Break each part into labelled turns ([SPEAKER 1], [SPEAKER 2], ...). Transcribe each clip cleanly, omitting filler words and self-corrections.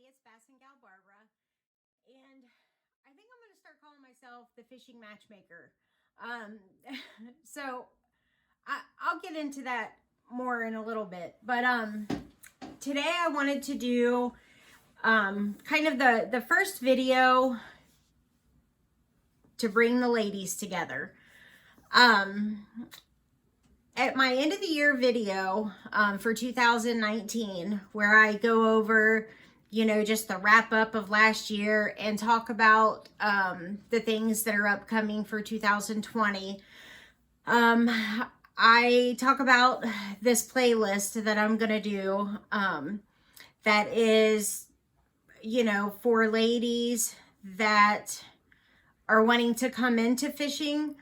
[SPEAKER 1] it's Bass and Gal Barbara, and I think I'm going to start calling myself the fishing matchmaker. Um, so I'll get into that more in a little bit, but today I wanted to do kind of the first video to bring the ladies together. At my end of the year video for 2019, where I go over, just the wrap up of last year and talk about the things that are upcoming for 2020. I talk about this playlist that I'm going to do that is, for ladies that are wanting to come into fishing,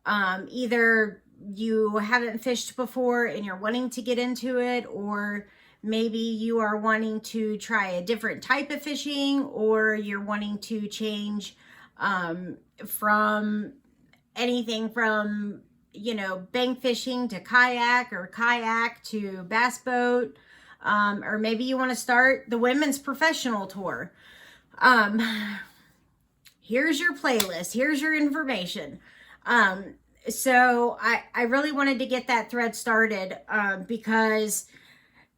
[SPEAKER 1] either you haven't fished before and you're wanting to get into it, or maybe you are wanting to try a different type of fishing, or you're wanting to change from anything from, bank fishing to kayak, or kayak to bass boat, or maybe you want to start the women's professional tour. Here's your playlist. Here's your information. So I really wanted to get that thread started because,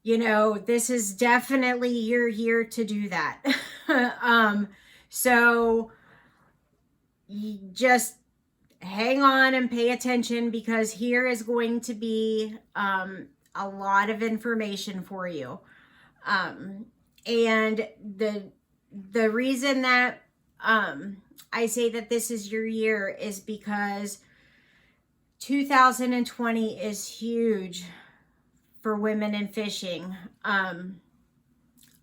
[SPEAKER 1] this is definitely your year to do that. So you just hang on and pay attention, because here is going to be a lot of information for you. And the reason that I say that this is your year is because 2020 is huge for women in fishing. I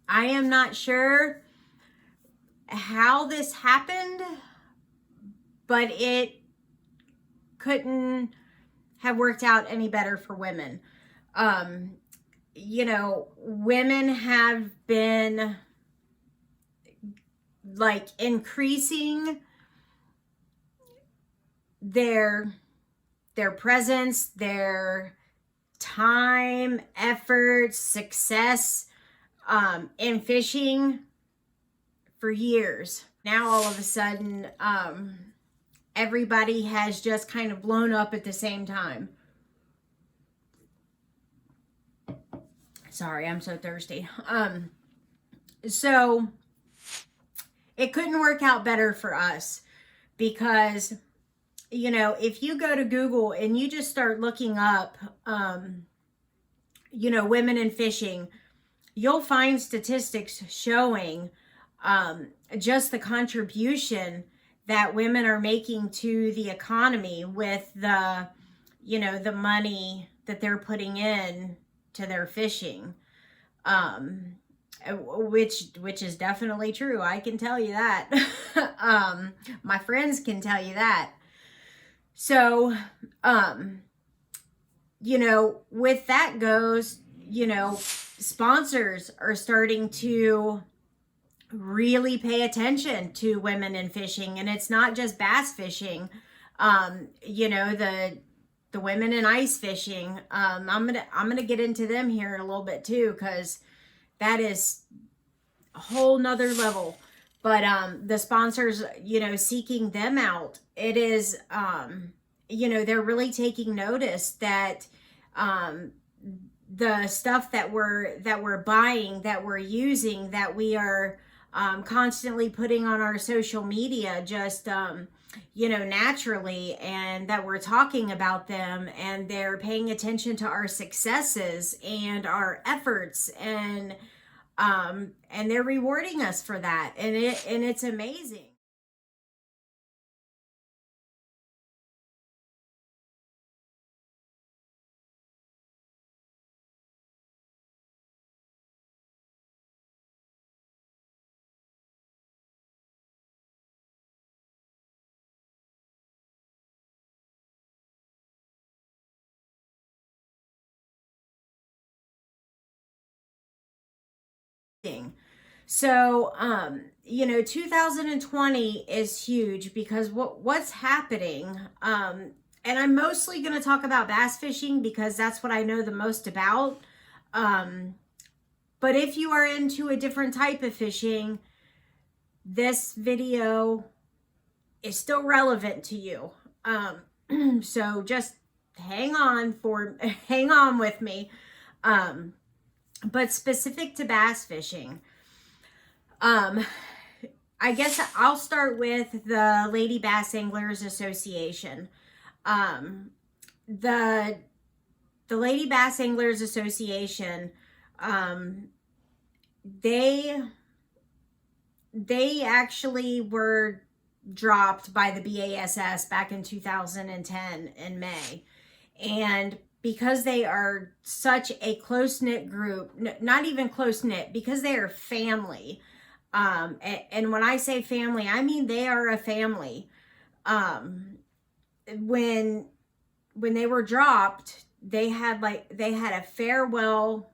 [SPEAKER 1] am not sure how this happened, but it couldn't have worked out any better for women. Women have been like increasing their presence, their time, effort, success in fishing for years. Now all of a sudden, everybody has just kind of blown up at the same time. Sorry, I'm so thirsty. So it couldn't work out better for us, because if you go to Google and you just start looking up, women in fishing, you'll find statistics showing just the contribution that women are making to the economy with the money that they're putting in to their fishing, which is definitely true. I can tell you that. My friends can tell you that. So, with that goes, sponsors are starting to really pay attention to women in fishing. And it's not just bass fishing, the women in ice fishing. I'm gonna get into them here in a little bit too, because that is a whole nother level. But the sponsors, seeking them out, it is, they're really taking notice that the stuff that we're buying, that we're using, that we are constantly putting on our social media, just naturally, and that we're talking about them, and they're paying attention to our successes and our efforts, and they're rewarding us for that, and it's amazing. So, 2020 is huge because what's happening, and I'm mostly going to talk about bass fishing because that's what I know the most about. But if you are into a different type of fishing, this video is still relevant to you. So just hang on with me. But specific to bass fishing, I guess I'll start with the Lady Bass Anglers Association. The Lady Bass Anglers Association, they actually were dropped by the BASS back in 2010 in May. And because they are such a close-knit group, not even close-knit, because they are family. And when I say family, I mean they are a family. When they were dropped, they had a farewell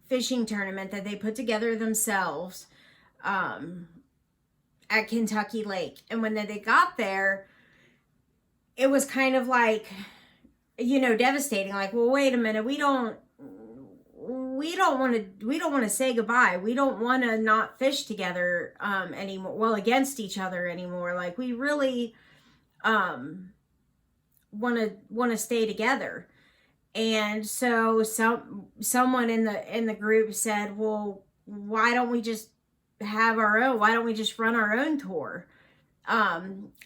[SPEAKER 1] fishing tournament that they put together themselves at Kentucky Lake. And when they got there, it was kind of like, devastating. Like, well, wait a minute, we don't want to say goodbye. We don't want to not fish together anymore. Well, against each other anymore. Like, we really want to stay together. And so someone in the group said, well, why don't we just have our own? Why don't we just run our own tour?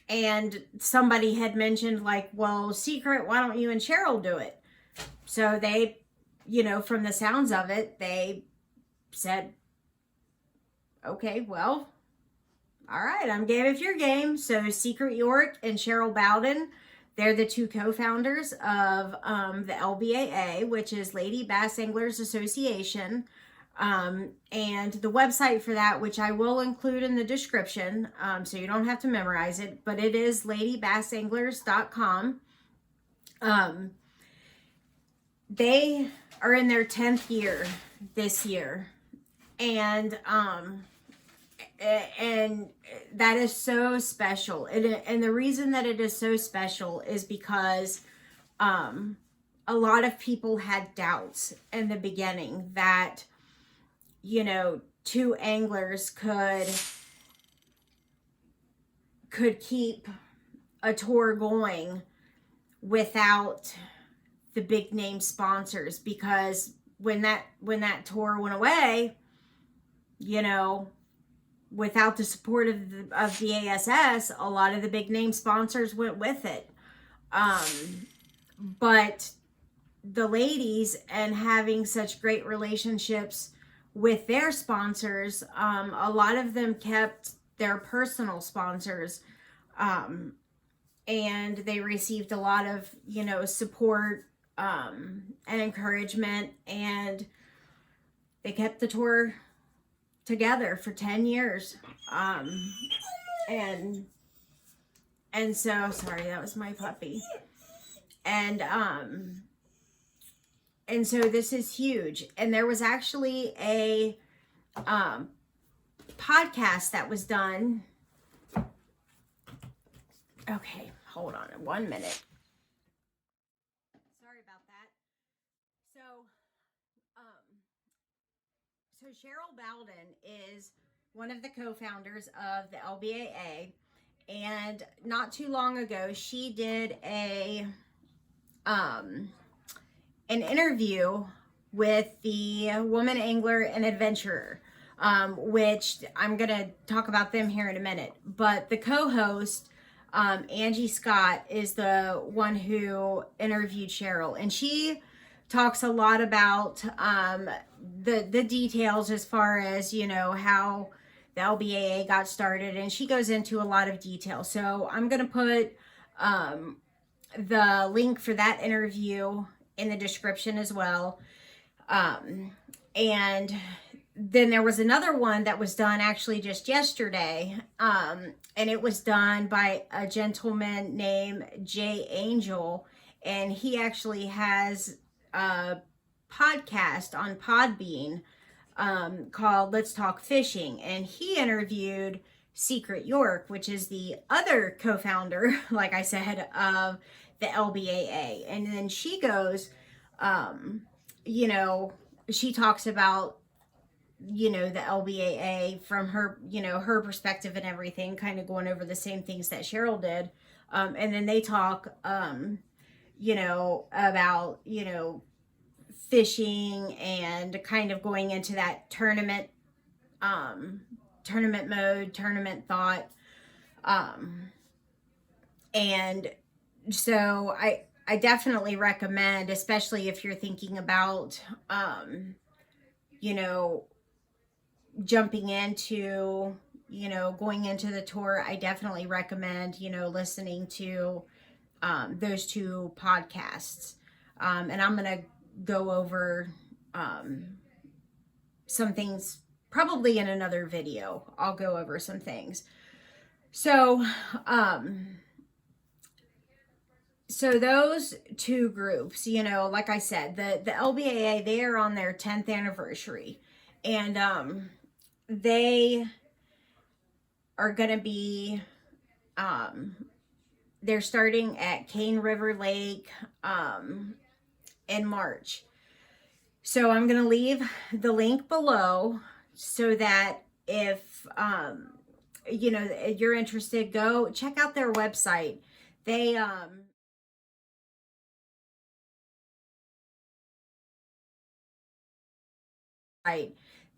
[SPEAKER 1] And somebody had mentioned, like, well, Secret, why don't you and Cheryl do it? So they, from the sounds of it, they said, okay, well, all right, I'm game if you're game. So Secret York and Cheryl Bowden, they're the two co-founders of the LBAA, which is Lady Bass Anglers Association. And the website for that, which I will include in the description, so you don't have to memorize it, but it is ladybassanglers.com. They are in their 10th year this year. And that is so special. And the reason that it is so special is because, a lot of people had doubts in the beginning that, two anglers could keep a tour going without the big name sponsors, because when that tour went away, without the support of the ASS, a lot of the big name sponsors went with it. But the ladies, and having such great relationships with their sponsors, a lot of them kept their personal sponsors, and they received a lot of support and encouragement, and they kept the tour together for 10 years. And so, sorry, that was my puppy. And so this is huge. And there was actually a podcast that was done. Okay, hold on 1 minute. Sorry about that. So Cheryl Bowden is one of the co-founders of the LBAA. And not too long ago, she did an interview with the Woman Angler and Adventurer, which I'm going to talk about them here in a minute. But the co-host, Angie Scott, is the one who interviewed Cheryl. And she talks a lot about the details as far as, how the LBAA got started. And she goes into a lot of detail. So I'm going to put the link for that interview in the description as well. And then there was another one that was done actually just yesterday. And it was done by a gentleman named Jay Angel. And he actually has a podcast on Podbean called Let's Talk Fishing. And he interviewed Secret York, which is the other co-founder, like I said, of the LBAA. And then she goes, she talks about, you know, the LBAA from her, you know, her perspective and everything, kind of going over the same things that Cheryl did. And then they talk, you know, about, you know, fishing and kind of going into that tournament, tournament mode, tournament thought. And so I definitely recommend, especially if you're thinking about, you know, jumping into, you know, going into the tour, I definitely recommend, you know, listening to those two podcasts. And I'm going to go over some things probably in another video. I'll go over some things. So, so those two groups, you know, like I said, the LBAA, they are on their 10th anniversary. And they are going to be, they're starting at Cane River Lake in March. So I'm going to leave the link below so that if, you know, you're interested, go check out their website. They,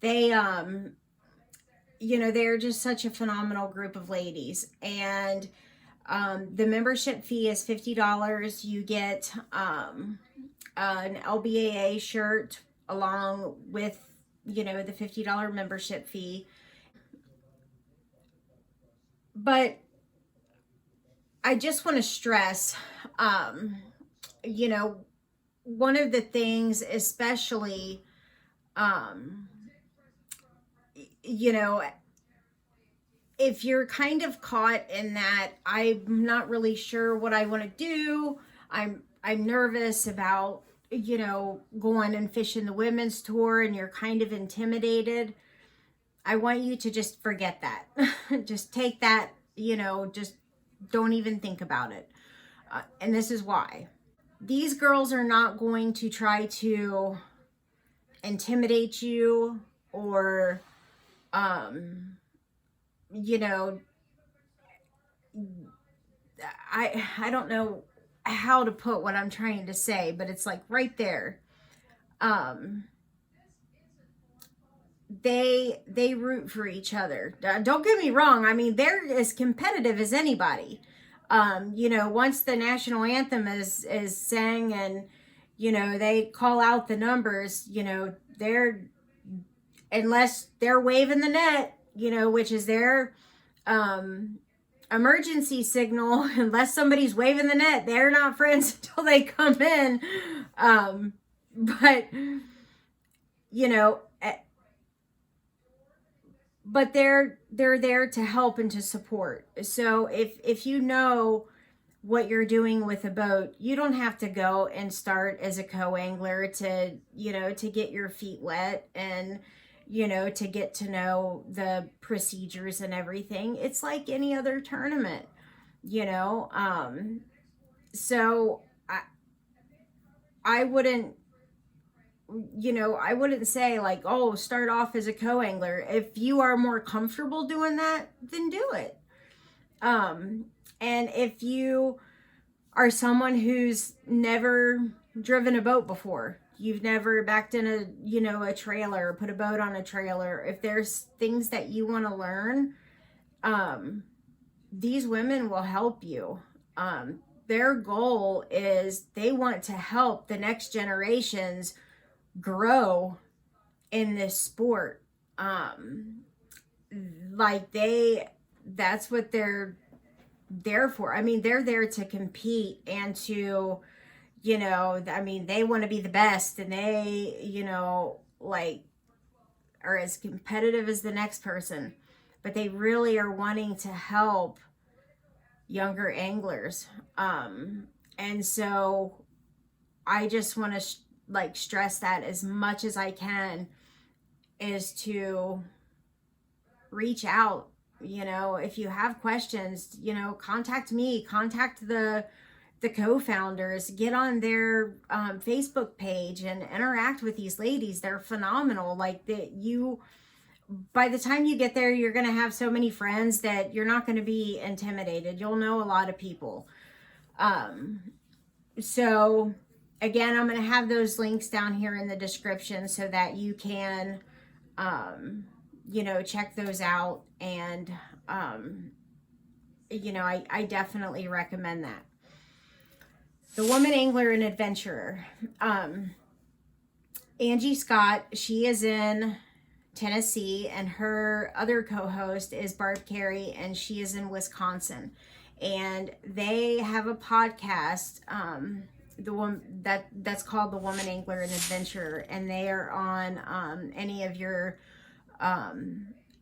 [SPEAKER 1] they, you know, they're just such a phenomenal group of ladies. And the membership fee is $50. You get an LBAA shirt along with, you know, the $50 membership fee. But I just want to stress, you know, one of the things, especially, you know, if you're kind of caught in that, I'm not really sure what I want to do. I'm nervous about, you know, going and fishing the women's tour, and you're kind of intimidated. I want you to just forget that. Just take that, you know, just don't even think about it. And this is why. These girls are not going to try to intimidate you or, you know, I don't know how to put what I'm trying to say, but it's like right there. They root for each other. Don't get me wrong. I mean, they're as competitive as anybody. You know, once the national anthem is sang and, you know, they call out the numbers, you know, they're, unless they're waving the net, you know, which is their emergency signal, unless somebody's waving the net, they're not friends until they come in. But, you know, but they're there to help and to support. So if you know what you're doing with a boat, you don't have to go and start as a co-angler to, you know, to get your feet wet and, you know, to get to know the procedures and everything. It's like any other tournament, you know. So I wouldn't, you know, I wouldn't say like, oh, start off as a co-angler. If you are more comfortable doing that, then do it. And if you are someone who's never driven a boat before, you've never backed in a, you know, a trailer, put a boat on a trailer, if there's things that you want to learn, these women will help you. Their goal is they want to help the next generations grow in this sport. Like that's what they're there for. I mean, they're there to compete and to, you know, I mean, they want to be the best, and they, you know, like are as competitive as the next person, but they really are wanting to help younger anglers. And so I just want to like stress that as much as I can, is to reach out. You know, if you have questions, you know, contact me, contact the the co-founders, get on their Facebook page and interact with these ladies. They're phenomenal. Like that, you, by the time you get there, you're going to have so many friends that you're not going to be intimidated. You'll know a lot of people. So again, I'm going to have those links down here in the description so that you can, check those out. And, I definitely recommend that. The Woman Angler and Adventurer. Angie Scott, she is in Tennessee, and her other co-host is Barb Carey, and she is in Wisconsin. And they have a podcast, that's called The Woman Angler and Adventurer, and they are on any of your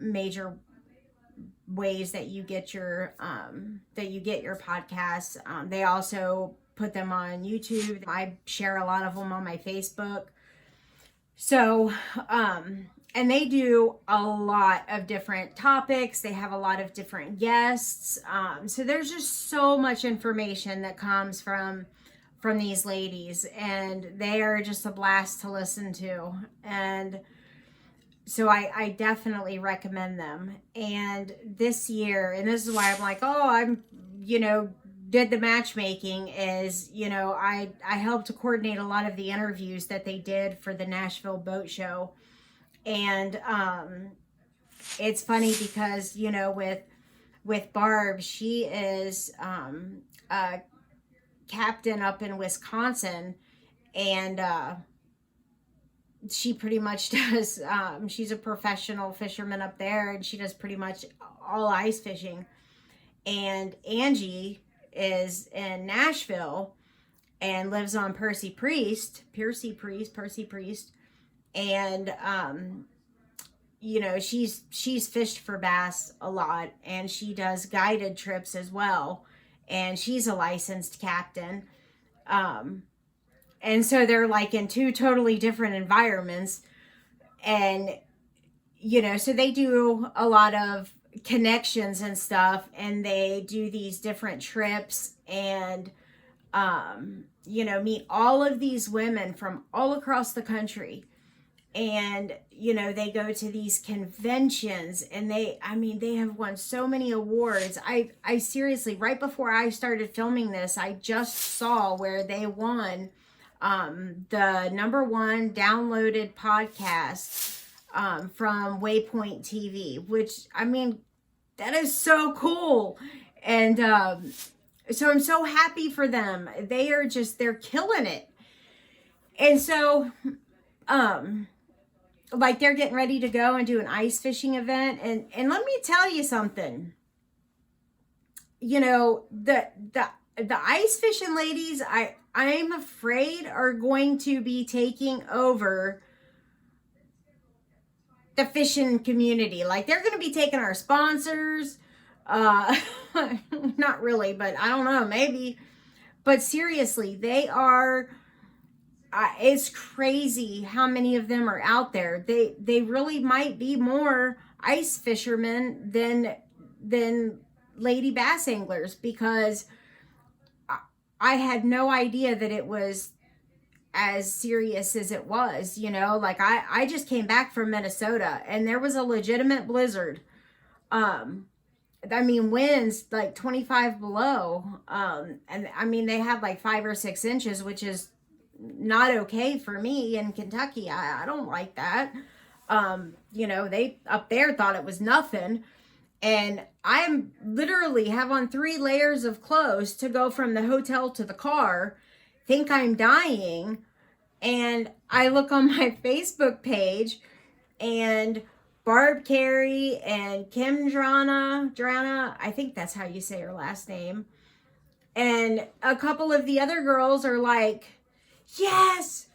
[SPEAKER 1] major ways that you get your podcasts. They also put them on YouTube. I share a lot of them on my Facebook. So, and they do a lot of different topics. They have a lot of different guests. So there's just so much information that comes from these ladies, and they are just a blast to listen to. And so I definitely recommend them. And this year, and this is why I'm like, did the matchmaking, is, I helped to coordinate a lot of the interviews that they did for the Nashville Boat Show. And it's funny because, with Barb, she is a captain up in Wisconsin, and she pretty much does, she's a professional fisherman up there, and she does pretty much all ice fishing. And Angie is in Nashville and lives on Percy Priest. And, she's fished for bass a lot, and she does guided trips as well. And she's a licensed captain. And so they're like in two totally different environments. And, so they do a lot of connections and stuff, and they do these different trips, and, meet all of these women from all across the country. And, they go to these conventions, and they have won so many awards. I seriously, right before I started filming this, I just saw where they won the #1 downloaded podcast from Waypoint TV, which, that is so cool. And so I'm so happy for them. They're killing it. And so, they're getting ready to go and do an ice fishing event. And let me tell you something. The ice fishing ladies, I'm afraid, are going to be taking over the fishing community. Like, they're going to be taking our sponsors. Not really, but I don't know, maybe. But seriously, they are, it's crazy how many of them are out there. They really might be more ice fishermen than lady bass anglers, because I had no idea that it was as serious as it was. I just came back from Minnesota, and there was a legitimate blizzard. Winds like 25 below. And they had like 5 or 6 inches, which is not okay for me in Kentucky. I don't like that. They up there thought it was nothing. And I'm literally have on 3 layers of clothes to go from the hotel to the car, think I'm dying. And I look on my Facebook page, and Barb Carey and Kim Drana, I think that's how you say her last name, and a couple of the other girls are like, yes,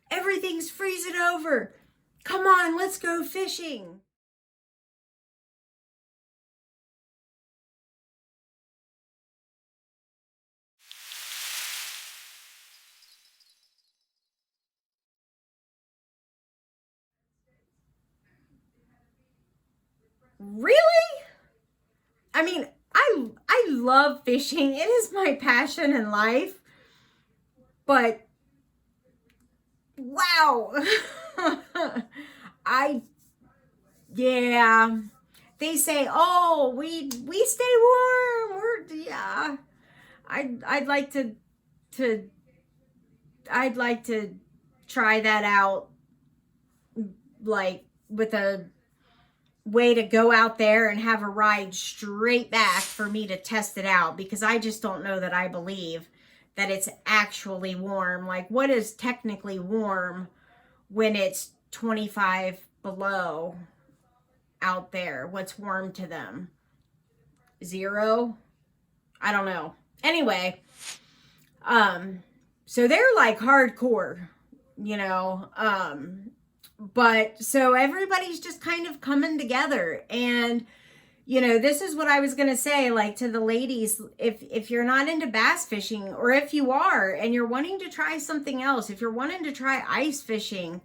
[SPEAKER 1] everything's freezing over. Come on, let's go fishing. Really? I love fishing. It is my passion in life. But wow. Yeah. They say, "Oh, we stay warm." Yeah. I'd like to I'd like to try that out, like with a way to go out there and have a ride straight back for me to test it out, because I just don't know that I believe that it's actually warm. Like, what is technically warm when it's 25 below out there? What's warm to them? 0? I don't know. Anyway, so they're like hardcore, you know, but so everybody's just kind of coming together. And you know, this is what I was going to say, like, to the ladies, if you're not into bass fishing, or if you are and you're wanting to try something else, if you're wanting to try ice fishing,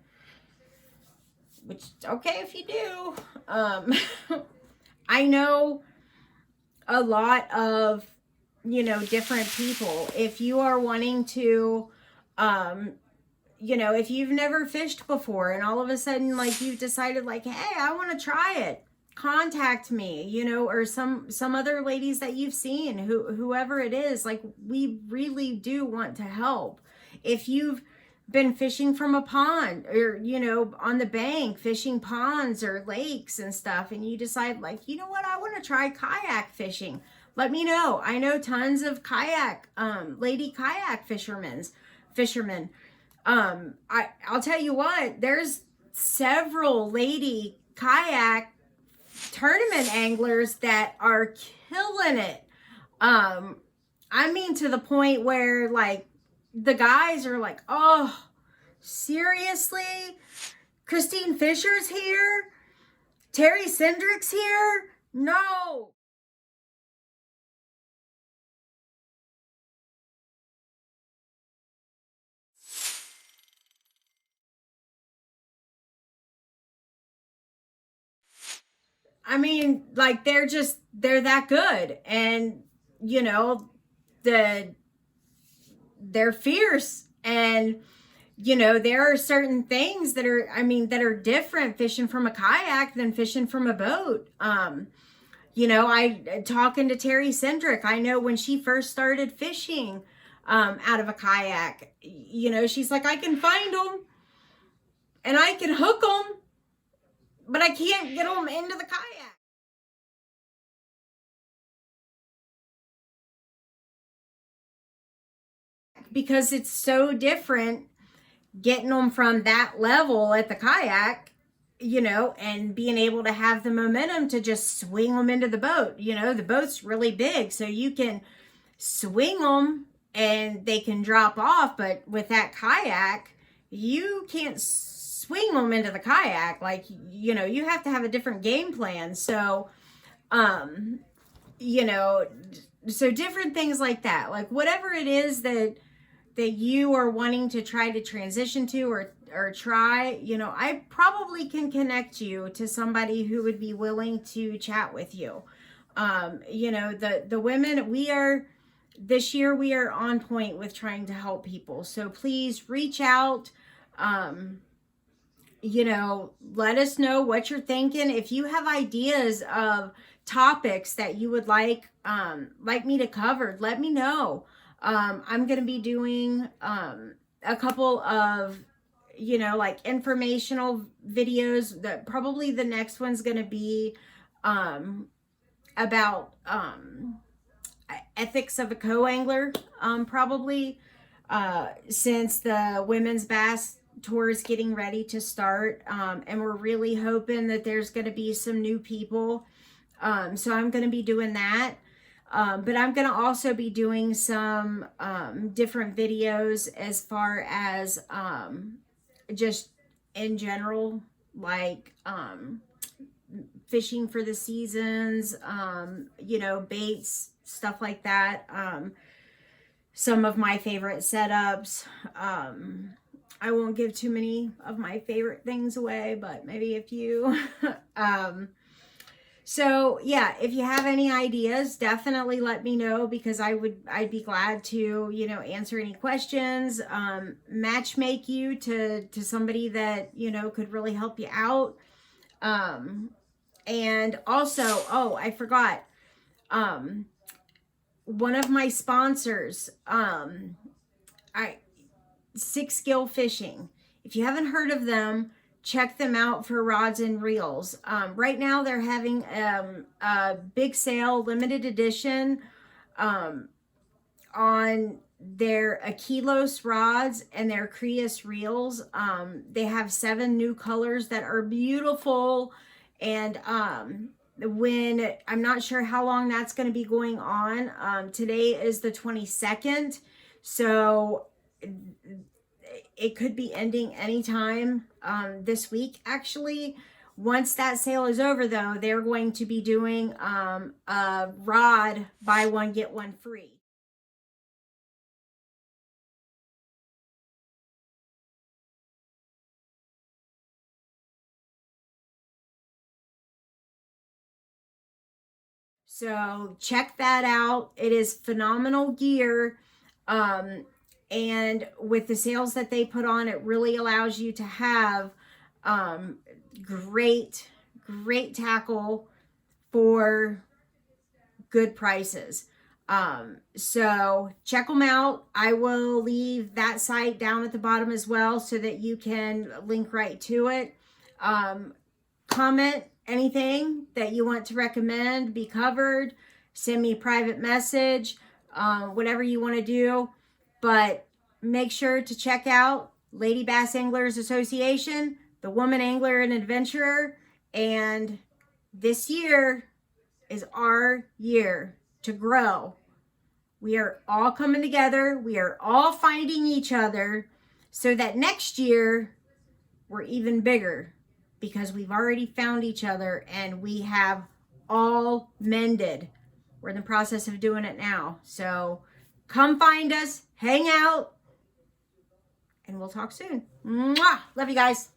[SPEAKER 1] which, okay, if you do, I know a lot of, you know, different people. If you are wanting to, you know, if you've never fished before and all of a sudden, like, you've decided, like, hey, I want to try it, contact me, you know, or some other ladies that you've seen, whoever it is. Like, we really do want to help. If you've been fishing from a pond, or, you know, on the bank fishing ponds or lakes and stuff, and you decide, like, you know what, I want to try kayak fishing, let me know. I know tons of kayak lady kayak fishermen. I'll tell you what, there's several lady kayak tournament anglers that are killing it. I mean, to the point where, like, the guys are like, oh, seriously? Christine Fisher's here? Terry Sendrick's here? No. I mean, like, they're that good. And, you know, they're fierce. And, you know, there are certain things that are, I mean, that are different fishing from a kayak than fishing from a boat. You know, talking to Terry Sendrick, I know when she first started fishing out of a kayak, you know, she's like, I can find them and I can hook them, but I can't get them into the kayak. Because it's so different getting them from that level at the kayak, you know, and being able to have the momentum to just swing them into the boat. You know, the boat's really big, so you can swing them and they can drop off. But with that kayak, you can't swing them into the kayak. Like, you know, you have to have a different game plan. So, you know, so different things like that. Like, whatever it is that you are wanting to try to transition to, or try, you know, I probably can connect you to somebody who would be willing to chat with you. You know, the women, this year we are on point with trying to help people. So please reach out. You know, let us know what you're thinking. If you have ideas of topics that you would like me to cover, let me know. I'm going to be doing a couple of, you know, like, informational videos. That probably the next one's going to be about ethics of a co-angler, probably, since the women's bass tour is getting ready to start, and we're really hoping that there's going to be some new people. So I'm going to be doing that. But I'm going to also be doing some different videos as far as just in general, like fishing for the seasons, you know, baits, stuff like that. Some of my favorite setups. I won't give too many of my favorite things away, but maybe a few. So yeah, if you have any ideas, definitely let me know, because I'd be glad to, you know, answer any questions, match make you to somebody that, you know, could really help you out. And also, oh, I forgot, one of my sponsors, Six Gill Fishing. If you haven't heard of them, check them out for rods and reels. Right now they're having a big sale, limited edition, on their Aquilos rods and their Creus reels. They have 7 new colors that are beautiful. And when, I'm not sure how long that's going to be going on. Today is the 22nd. So it could be ending anytime this week, actually. Once that sale is over, though, they're going to be doing a rod buy one get one free. So check that out. It is phenomenal gear. And with the sales that they put on, it really allows you to have great tackle for good prices. So check them out. I will leave that site down at the bottom as well, so that you can link right to it. Comment anything that you want to recommend be covered. Send me a private message, whatever you want to do. But make sure to check out Lady Bass Anglers Association, the Woman Angler and Adventurer. And this year is our year to grow. We are all coming together. We are all finding each other, so that next year we're even bigger, because we've already found each other and we have all mended. We're in the process of doing it now. So come find us, hang out, and we'll talk soon. Mwah! Love you guys.